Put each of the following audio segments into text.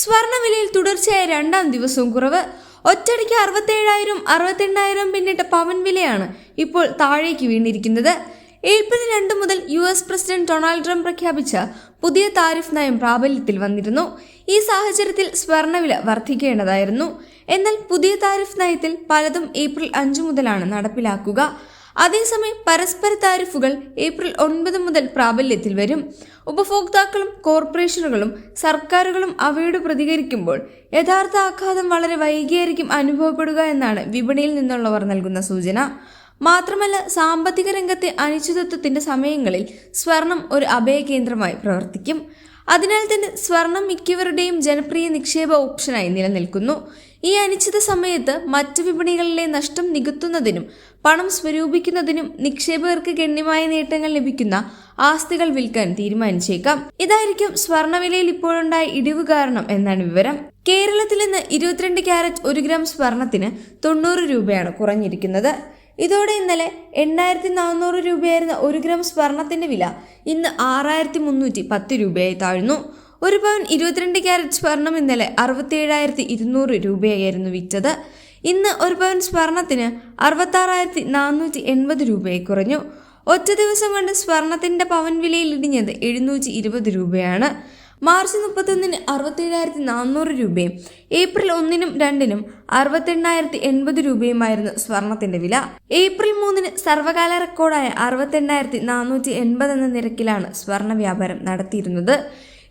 സ്വർണ്ണവിലയിൽ തുടർച്ചയായ രണ്ടാം ദിവസവും കുറവ്. ഒറ്റയടിക്ക് 67,000 68,000 പിന്നിട്ട പവൻ വിലയാണ് ഇപ്പോൾ താഴേക്ക് വീണിരിക്കുന്നത്. ഏപ്രിൽ 2 മുതൽ US പ്രസിഡന്റ് ഡൊണാൾഡ് ട്രംപ് പ്രഖ്യാപിച്ച പുതിയ താരിഫ് നയം പ്രാബല്യത്തിൽ വന്നിരുന്നു. ഈ സാഹചര്യത്തിൽ സ്വർണ്ണവില വർദ്ധിക്കേണ്ടതായിരുന്നു. എന്നാൽ പുതിയ താരിഫ് നയത്തിൽ പലതും ഏപ്രിൽ 5 മുതലാണ് നടപ്പിലാക്കുക. അതേസമയം പരസ്പര താരിഫുകൾ ഏപ്രിൽ 9 മുതൽ പ്രാബല്യത്തിൽ വരും. ഉപഭോക്താക്കളും കോർപ്പറേഷനുകളും സർക്കാരുകളും അവയോട് പ്രതികരിക്കുമ്പോൾ യഥാർത്ഥ ആഘാതം വളരെ വൈകിയായിരിക്കും അനുഭവപ്പെടുക എന്നാണ് വിപണിയിൽ നിന്നുള്ളവർ നൽകുന്ന സൂചന. മാത്രമല്ല, സാമ്പത്തിക രംഗത്തെ അനിശ്ചിതത്വത്തിന്റെ സമയങ്ങളിൽ സ്വർണം ഒരു അഭയകേന്ദ്രമായി പ്രവർത്തിക്കും. അതിനാൽ തന്നെ സ്വർണം മിക്കവരുടെയും ജനപ്രിയ നിക്ഷേപ ഓപ്ഷനായി നിലനിൽക്കുന്നു. ഈ അനിശ്ചിത സമയത്ത് മറ്റ് വിപണികളിലെ നഷ്ടം നികത്തുന്നതിനും പണം സ്വരൂപിക്കുന്നതിനും നിക്ഷേപകർക്ക് ഗണ്യമായ നേട്ടങ്ങൾ ലഭിക്കുന്ന ആസ്തികൾ വിൽക്കാൻ തീരുമാനിച്ചേക്കാം. ഇതായിരിക്കും സ്വർണ്ണവിലയിൽ ഇപ്പോഴുണ്ടായ ഇടിവ് കാരണം എന്നാണ് വിവരം. കേരളത്തിൽ ഇന്ന് 22 ക്യാരറ്റ് 1 ഗ്രാം സ്വർണത്തിന് 90 രൂപയാണ് കുറഞ്ഞിരിക്കുന്നത്. ഇതോടെ ഇന്നലെ 8,400 രൂപയായിരുന്ന 1 ഗ്രാം സ്വർണത്തിന്റെ വില ഇന്ന് 6,310 രൂപയായി താഴ്ന്നു. ഒരു പവൻ 22 ക്യാരറ്റ് സ്വർണം ഇന്നലെ 67,200 രൂപയായിരുന്നു വിറ്റത്. ഇന്ന് ഒരു പവൻ സ്വർണത്തിന് 66,480 രൂപയായി കുറഞ്ഞു. ഒറ്റ ദിവസം കൊണ്ട് സ്വർണത്തിന്റെ പവൻ വിലയിൽ ഇടിഞ്ഞത് 720 രൂപയാണ്. മാർച്ച് 31-ന് 67,400 രൂപയും ഏപ്രിൽ 1-നും 2-നും 68,080 രൂപയുമായിരുന്നു സ്വർണത്തിന്റെ വില. ഏപ്രിൽ 3-ന് സർവകാല റെക്കോർഡായ 68,480 എന്ന നിരക്കിലാണ് സ്വർണ്ണ വ്യാപാരം നടത്തിയിരുന്നത്.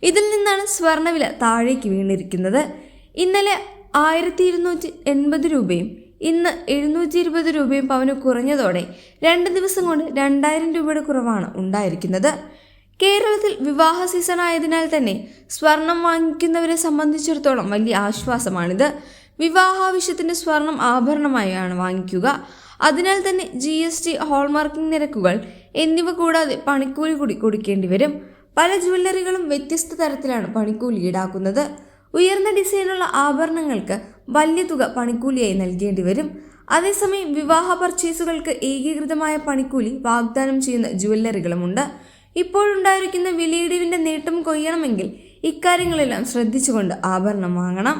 ഇതിൽ നിന്നാണ് സ്വർണ്ണവില താഴേക്ക് വീണിരിക്കുന്നത്. ഇന്നലെ 1,280 രൂപയും ഇന്ന് 720 രൂപയും പവന് കുറഞ്ഞതോടെ 2 ദിവസം കൊണ്ട് 2,000 രൂപയുടെ കുറവാണ് ഉണ്ടായിരിക്കുന്നത്. കേരളത്തിൽ വിവാഹ സീസൺ ആയതിനാൽ തന്നെ സ്വർണം വാങ്ങിക്കുന്നവരെ സംബന്ധിച്ചിടത്തോളം വലിയ ആശ്വാസമാണിത്. വിവാഹാവശ്യത്തിന് സ്വർണം ആഭരണമായാണ് വാങ്ങിക്കുക. അതിനാൽ തന്നെ GST, ഹോൾമാർക്കിംഗ് നിരക്കുകൾ എന്നിവ കൂടാതെ പണിക്കൂലി കൂടി കൊടുക്കേണ്ടി വരും. പല ജ്വല്ലറികളും വ്യത്യസ്ത തരത്തിലാണ് പണിക്കൂലി ഈടാക്കുന്നത്. ഉയർന്ന ഡിസൈനുള്ള ആഭരണങ്ങൾക്ക് വലിയ തുക പണിക്കൂലിയായി നൽകേണ്ടി വരും. അതേസമയം വിവാഹ പർച്ചേസുകൾക്ക് ഏകീകൃതമായ പണിക്കൂലി വാഗ്ദാനം ചെയ്യുന്ന ജ്വല്ലറികളുമുണ്ട്. ഇപ്പോഴുണ്ടായിരിക്കുന്ന വിലയിടിവിന്റെ നേട്ടം കൊയ്യണമെങ്കിൽ ഇക്കാര്യങ്ങളെല്ലാം ശ്രദ്ധിച്ചുകൊണ്ട് ആഭരണം വാങ്ങണം.